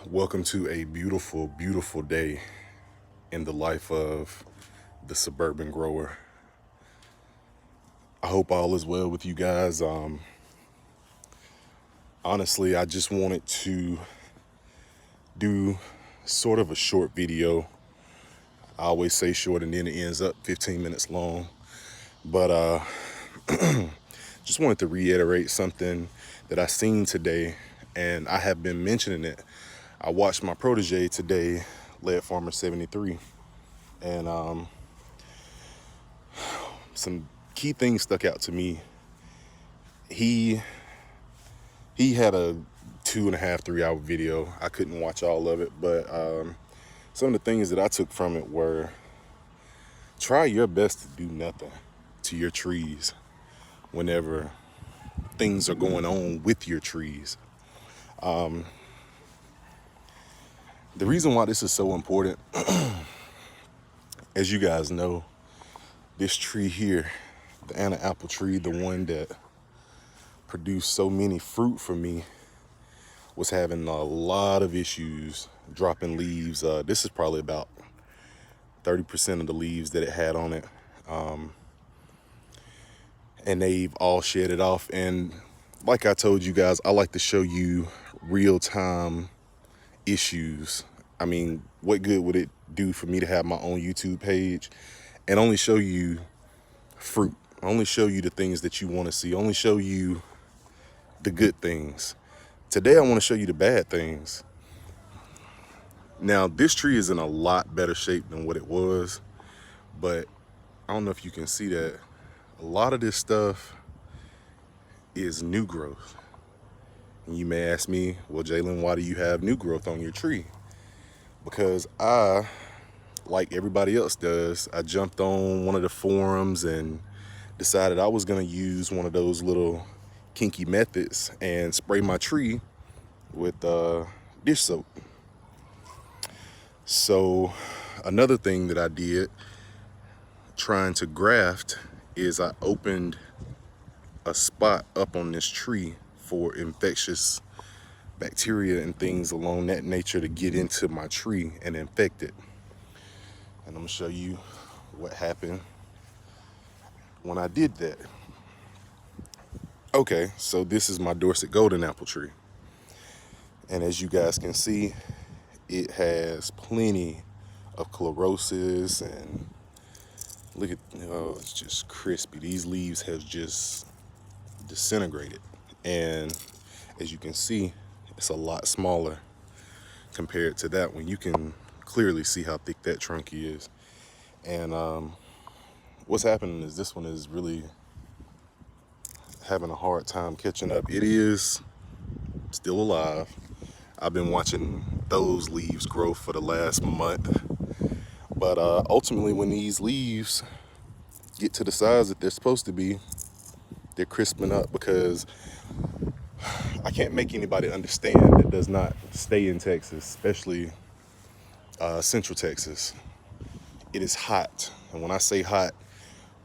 Welcome to a beautiful, beautiful day in the life of the suburban grower. I hope all is well with you guys. Honestly, I just wanted to do sort of a short video. I always say short and then it ends up 15 minutes long. But just wanted to reiterate something that I seen today, and I have been mentioning it. I watched my protege today, Lead Farmer 73, and some key things stuck out to me. He had a 2.5, 3 hour video. I couldn't watch all of it, but some of the things that I took from it were try your best to do nothing to your trees whenever things are going on with your trees. The reason why this is so important, as you guys know, this tree here, the Anna apple tree, the one that produced so many fruit for me, was having a lot of issues dropping leaves. This is probably about 30% of the leaves that it had on it. And they've all shed it off. And like I told you guys, I like to show you real-time issues. I mean, what good would it do for me to have my own YouTube page and only show you fruit, only show you the things that you want to see, only show you the good things? Today I want to show you the bad things. Now, this tree is in a lot better shape than what it was, but I don't know if you can see that a lot of this stuff is new growth. And you may ask me, well, Jalen, why do you have new growth on your tree? Because I, like everybody else does, I jumped on one of the forums and decided I was going to use one of those little kinky methods and spray my tree with dish soap. So another thing that I did trying to graft is I opened a spot up on this tree for infectious bacteria and things along that nature to get into my tree and infect it. And I'm gonna show you what happened when I did that. Okay, so this is my Dorset golden apple tree. And as you guys can see, it has plenty of chlorosis, and look at, oh, it's just crispy. These leaves have just disintegrated. And as you can see, it's a lot smaller compared to that one. You can clearly see how thick that trunk is. And what's happening is this one is really having a hard time catching up. It is still alive. I've been watching those leaves grow for the last month. But ultimately, when these leaves get to the size that they're supposed to be, they're crisping up, because I can't make anybody understand that does not stay in Texas, especially Central Texas. It is hot. And when I say hot,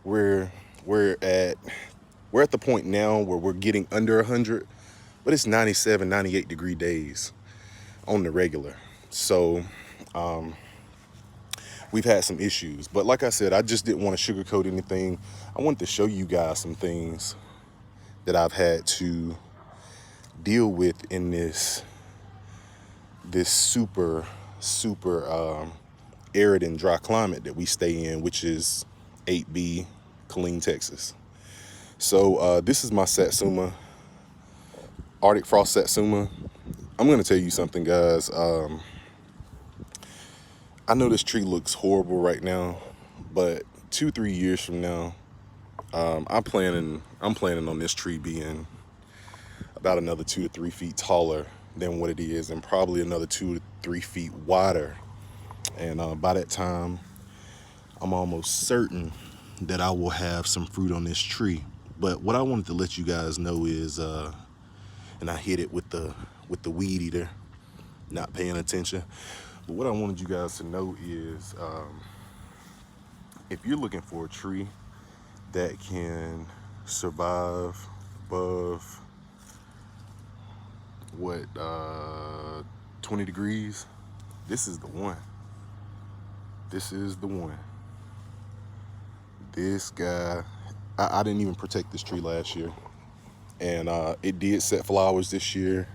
we're at the point now where we're getting under 100, but it's 97, 98 degree days on the regular. So we've had some issues. But like I said, I just didn't want to sugarcoat anything. I wanted to show you guys some things that I've had to deal with in this super arid and dry climate that we stay in, which is 8B, Killeen, Texas. So this is my Satsuma, Arctic Frost Satsuma. I'm going to tell you something, guys. I know this tree looks horrible right now, but 2-3 years from now, I'm planning on this tree being about another 2 to 3 feet taller than what it is, and probably another 2 to 3 feet wider. And by that time, I'm almost certain that I will have some fruit on this tree. But what I wanted to let you guys know is, and I hit it with the weed eater, not paying attention. But what I wanted you guys to know is, if you're looking for a tree that can survive above what 20 degrees, this is the one. This is the one. This guy, I didn't even protect this tree last year. And it did set flowers this year.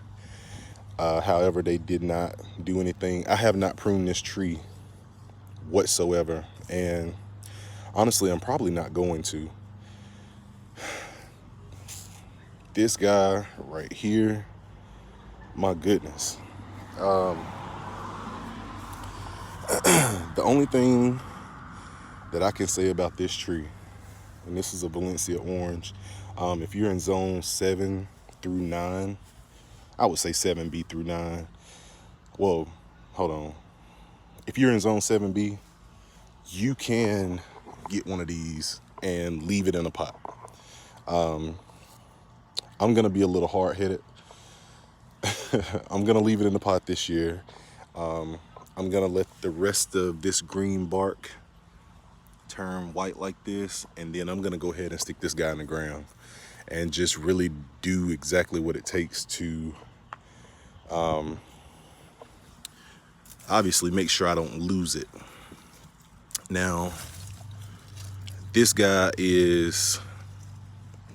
However, they did not do anything. I have not pruned this tree whatsoever. And honestly, I'm probably not going to. This guy right here, my goodness. The only thing that I can say about this tree, and this is a Valencia orange, if you're in zone 7 through 9, I would say 7B through 9. Well, hold on. If you're in zone 7B, you can get one of these and leave it in a pot. I'm going to be a little hard-headed. I'm going to leave it in the pot this year. I'm going to let the rest of this green bark turn white like this, and then I'm going to go ahead and stick this guy in the ground and just really do exactly what it takes to obviously make sure I don't lose it. Now, this guy is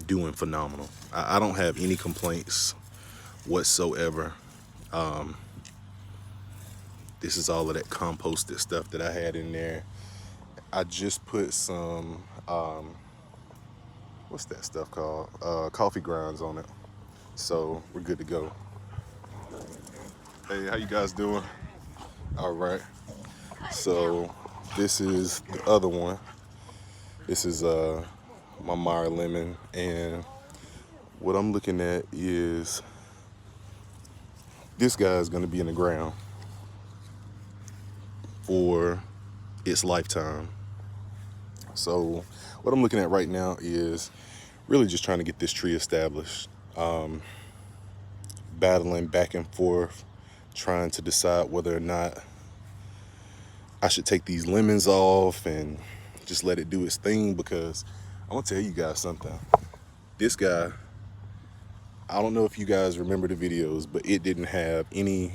doing phenomenal. I don't have any complaints whatsoever. This is all of that composted stuff that I had in there. I just put some, what's that stuff called? Coffee grounds on it. So we're good to go. Hey, how you guys doing? All right. So this is the other one. This is my Meyer lemon, and what I'm looking at is this guy is going to be in the ground for its lifetime. So what I'm looking at right now is really just trying to get this tree established, battling back and forth, trying to decide whether or not I should take these lemons off and just let it do its thing, because I'm gonna tell you guys something. This guy, I don't know if you guys remember the videos, but it didn't have any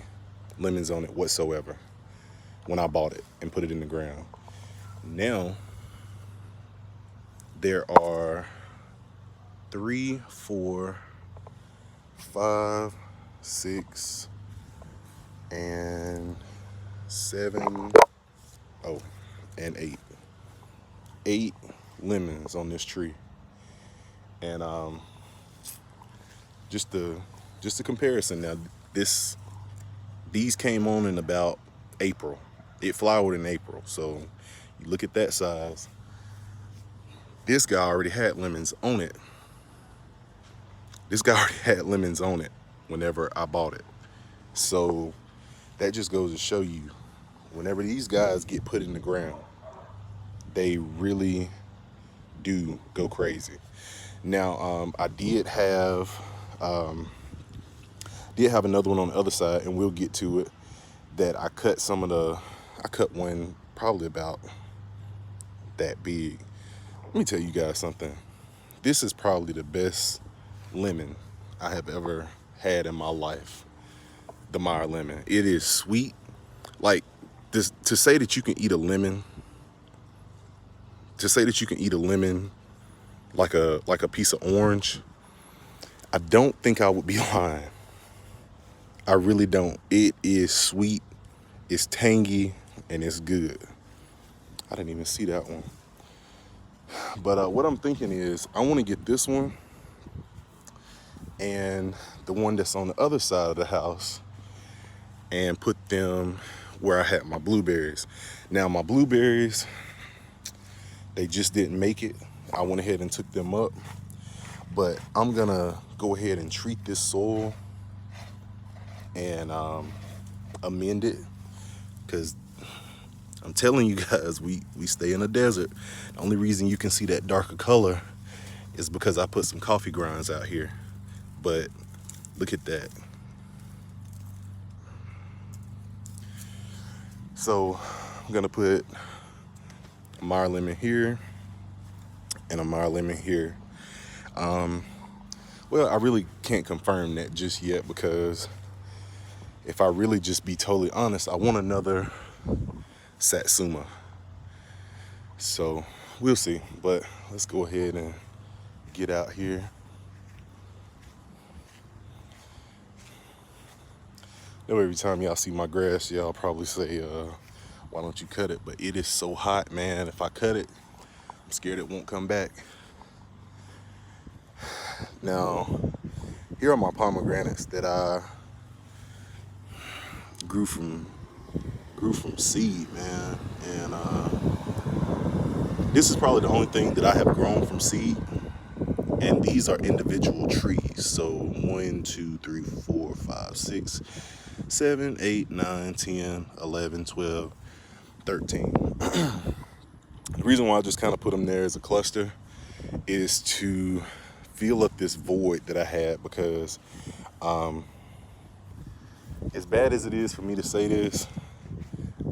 lemons on it whatsoever when I bought it and put it in the ground. Now, there are 3, 4, 5, 6, and 7, and 8. 8 lemons on this tree. And just a comparison now, these came on in about April. It flowered in April, so you look at that size. This guy already had lemons on it. This guy already had lemons on it whenever I bought it. So that just goes to show you, whenever these guys get put in the ground, they really do go crazy. Now, I did have another one on the other side, and we'll get to it, that I cut one probably about that big. Let me tell you guys something. This is probably the best lemon I have ever had in my life. The Meyer lemon. It is sweet. Like this, to say that you can eat a lemon like a piece of orange, I don't think I would be lying. I really don't. It is sweet, it's tangy, and it's good. I didn't even see that one. But what I'm thinking is, I want to get this one and the one that's on the other side of the house and put them where I had my blueberries. Now, my blueberries, they just didn't make it. I went ahead and took them up, but I'm gonna go ahead and treat this soil and amend it, because I'm telling you guys, we stay in a desert. The only reason you can see that darker color is because I put some coffee grounds out here. But look at that. So I'm gonna put a Meyer lemon here and a Meyer lemon here. Well, I really can't confirm that just yet, because if I really just be totally honest, I want another Satsuma. So we'll see, but let's go ahead and get out here. Know every time y'all see my grass, y'all probably say, why don't you cut it? But it is so hot, man. If I cut it, I'm scared it won't come back. Now, here are my pomegranates that I grew from seed, man. And this is probably the only thing that I have grown from seed. And these are individual trees. So 1, 2, 3, 4, 5, 6, 7, 8, 9, 10, 11, 12, 13. The reason why I just kind of put them there as a cluster is to fill up this void that I had, because as bad as it is for me to say this,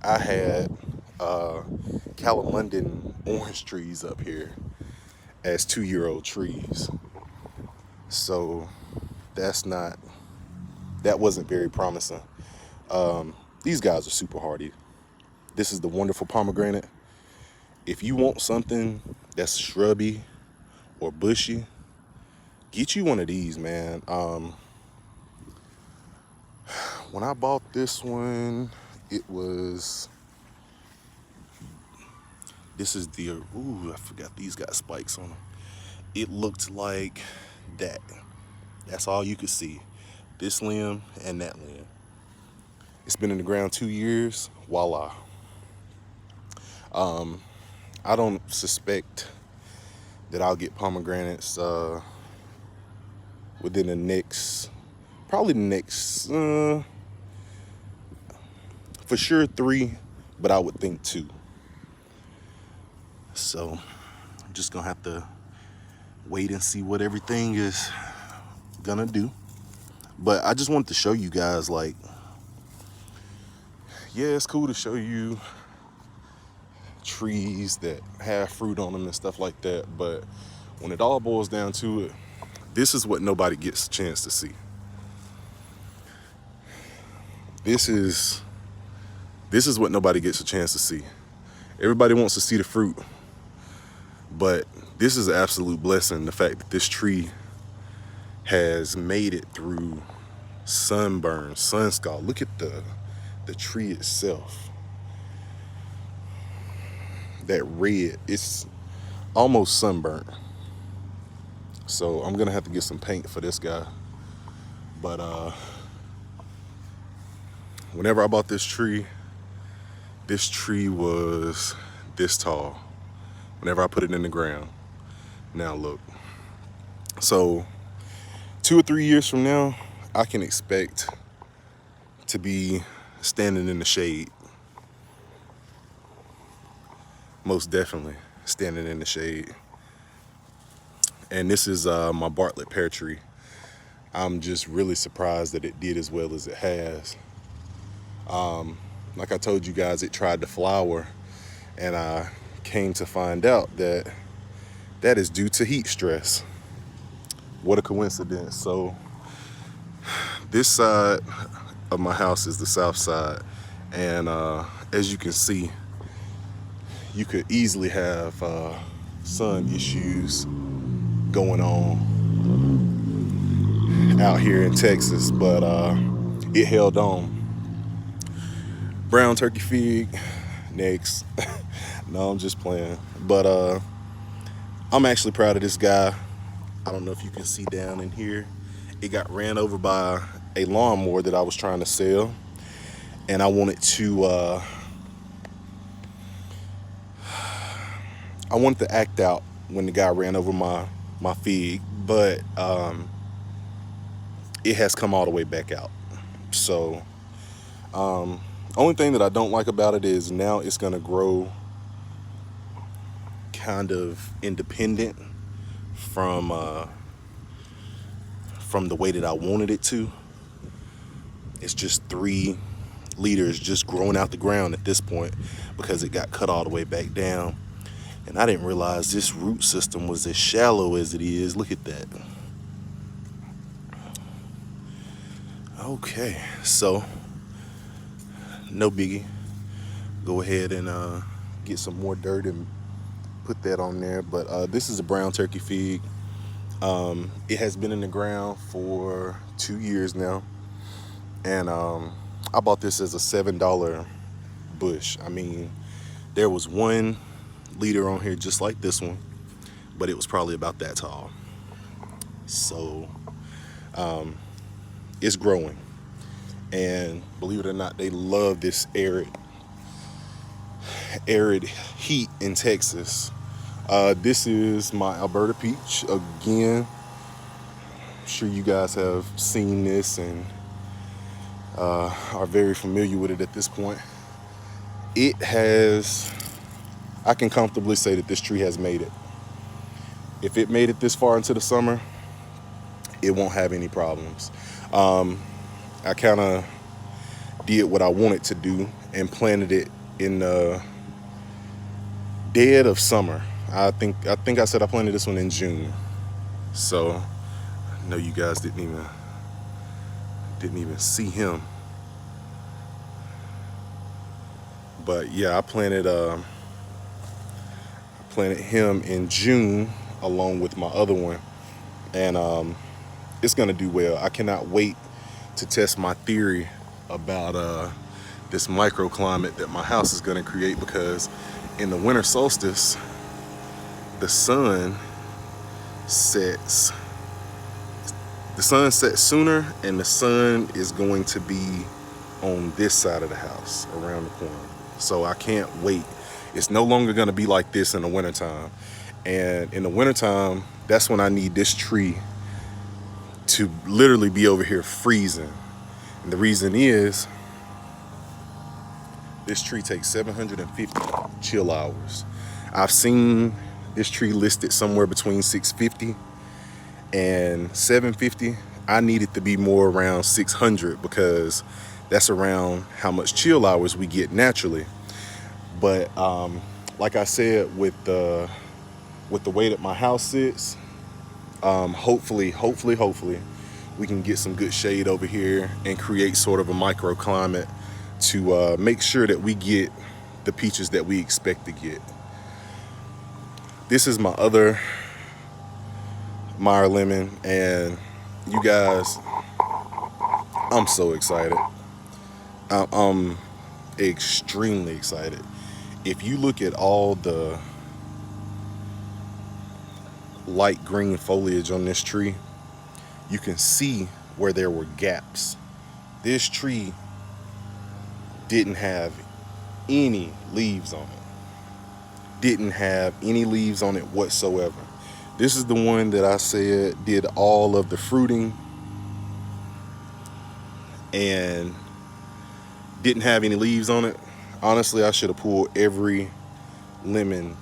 I had Calamunden orange trees up here as 2-year-old trees. So that wasn't very promising. These guys are super hardy. This is the wonderful pomegranate. If you want something that's shrubby or bushy, get you one of these, man. When I bought this one, this is the, I forgot these got spikes on them. It looked like that. That's all you could see. This limb and that limb. It's been in the ground 2 years, voila. I don't suspect that I'll get pomegranates within the next, for sure 3, but I would think 2. So I'm just gonna have to wait and see what everything is gonna do. But I just wanted to show you guys, like, yeah, it's cool to show you trees that have fruit on them and stuff like that, but when it all boils down to it, this is what nobody gets a chance to see. This is what nobody gets a chance to see. Everybody wants to see the fruit, but this is an absolute blessing, the fact that this tree has made it through sunburn, sun scald. Look at the tree itself. That red, it's almost sunburnt. So I'm gonna have to get some paint for this guy. But whenever I bought this tree was this tall. Whenever I put it in the ground. Now look. So 2 or 3 years from now, I can expect to be standing in the shade. Most definitely standing in the shade. And this is my Bartlett pear tree. I'm just really surprised that it did as well as it has. Like I told you guys, it tried to flower, and I came to find out that that is due to heat stress. What a coincidence. So this side of my house is the south side, and as you can see, you could easily have sun issues going on out here in Texas, but it held on. Brown turkey fig next. No, I'm just playing, but I'm actually proud of this guy. I don't know if you can see down in here, it got ran over by a lawnmower that I was trying to sell, and I wanted to act out when the guy ran over my fig, but it has come all the way back out. So only thing that I don't like about it is now it's gonna grow kind of independent from the way that I wanted it to. It's just 3 leaders just growing out the ground at this point because it got cut all the way back down. And I didn't realize this root system was as shallow as it is. Look at that. Okay, so no biggie. Go ahead and get some more dirt and put that on there. But this is a brown turkey fig. It has been in the ground for 2 years now, and I bought this as a $7 bush. I mean, there was one leader on here just like this one, but it was probably about that tall. So it's growing, and believe it or not, they love this arid heat in Texas. This is my Alberta peach. Again, I'm sure you guys have seen this and are very familiar with it at this point. It has, I can comfortably say that this tree has made it. If it made it this far into the summer, it won't have any problems. I kind of did what I wanted to do and planted it in the dead of summer. I think I said I planted this one in June. So I know you guys didn't even see him. But yeah, I planted him in June along with my other one, and it's gonna do well. I cannot wait to test my theory about this microclimate that my house is gonna create, because in the winter solstice, the sun sets sooner, and the sun is going to be on this side of the house around the corner. So I can't wait. It's no longer going to be like this in the wintertime. And in the wintertime, that's when I need this tree to literally be over here freezing. And the reason is, this tree takes 750 chill hours. I've seen this tree listed somewhere between 650 and 750. I need it to be more around 600, because that's around how much chill hours we get naturally. But like I said, with the way that my house sits, hopefully we can get some good shade over here and create sort of a microclimate to make sure that we get the peaches that we expect to get. This is my other Meyer lemon, and you guys, I'm so excited. I'm extremely excited. If you look at all the light green foliage on this tree, you can see where there were gaps. This tree didn't have any leaves on it. Didn't have any leaves on it whatsoever. This is the one that I said did all of the fruiting and didn't have any leaves on it. Honestly, I should have pulled every lemon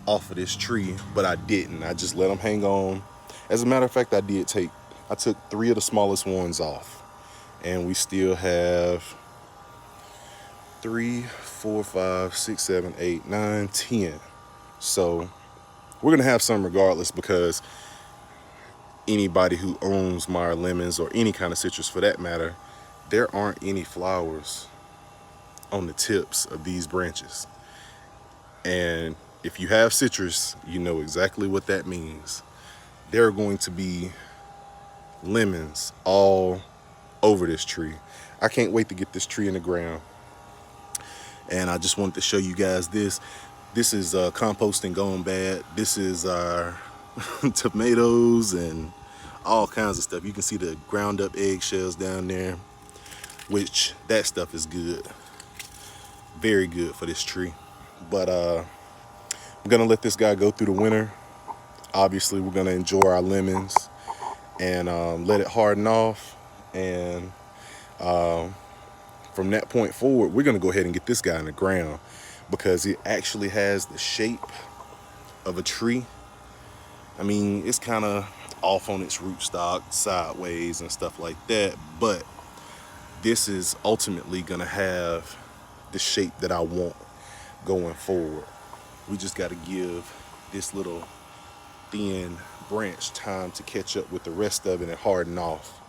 off of this tree, but I didn't. I just let them hang on. As a matter of fact, I took 3 of the smallest ones off, and we still have 3, 4, 5, 6, 7, 8, 9, 10. So we're gonna have some regardless, because anybody who owns Meyer lemons, or any kind of citrus for that matter, there aren't any flowers on the tips of these branches. And if you have citrus, you know exactly what that means. There are going to be lemons all over this tree. I can't wait to get this tree in the ground. And I just wanted to show you guys this. This is composting gone bad. This is our tomatoes and all kinds of stuff. You can see the ground up eggshells down there, which that stuff is good. Very good for this tree. But I'm gonna let this guy go through the winter. Obviously, we're gonna enjoy our lemons and let it harden off. And from that point forward, we're gonna go ahead and get this guy in the ground, because it actually has the shape of a tree. I mean, it's kind of off on its rootstock, sideways and stuff like that, but this is ultimately gonna have the shape that I want going forward. We just got to give this little thin branch time to catch up with the rest of it and harden off.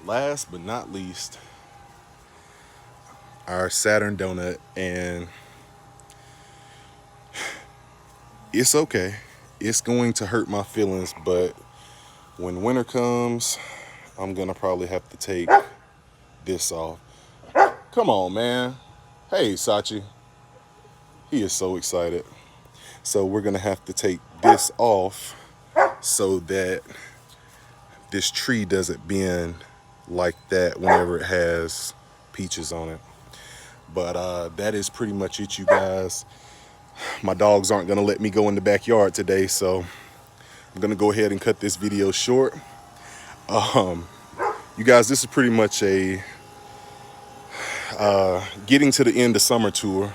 Last but not least, our Saturn donut, and it's okay. It's going to hurt my feelings, but when winter comes, I'm gonna probably have to take this off. Come on, man. Hey, Sachi. He is so excited. So we're gonna have to take this off so that this tree doesn't bend like that whenever it has peaches on it. But that is pretty much it, you guys. My dogs aren't gonna let me go in the backyard today, so I'm gonna go ahead and cut this video short. You guys, this is pretty much a getting to the end of summer tour,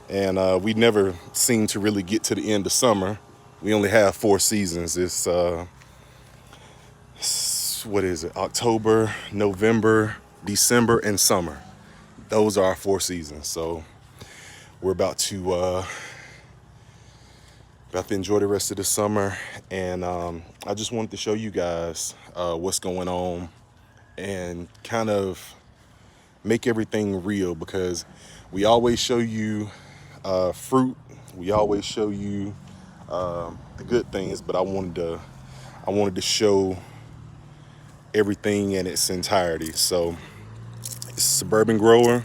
and we never seem to really get to the end of summer. We only have 4 seasons. It's what is it? October, November, December, and summer. Those are our 4 seasons. So we're about to enjoy the rest of the summer, and I just wanted to show you guys what's going on and kind of make everything real, because we always show you fruit, we always show you the good things, but I wanted to show everything in its entirety. So it's Suburban Grower,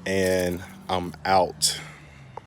and I'm out.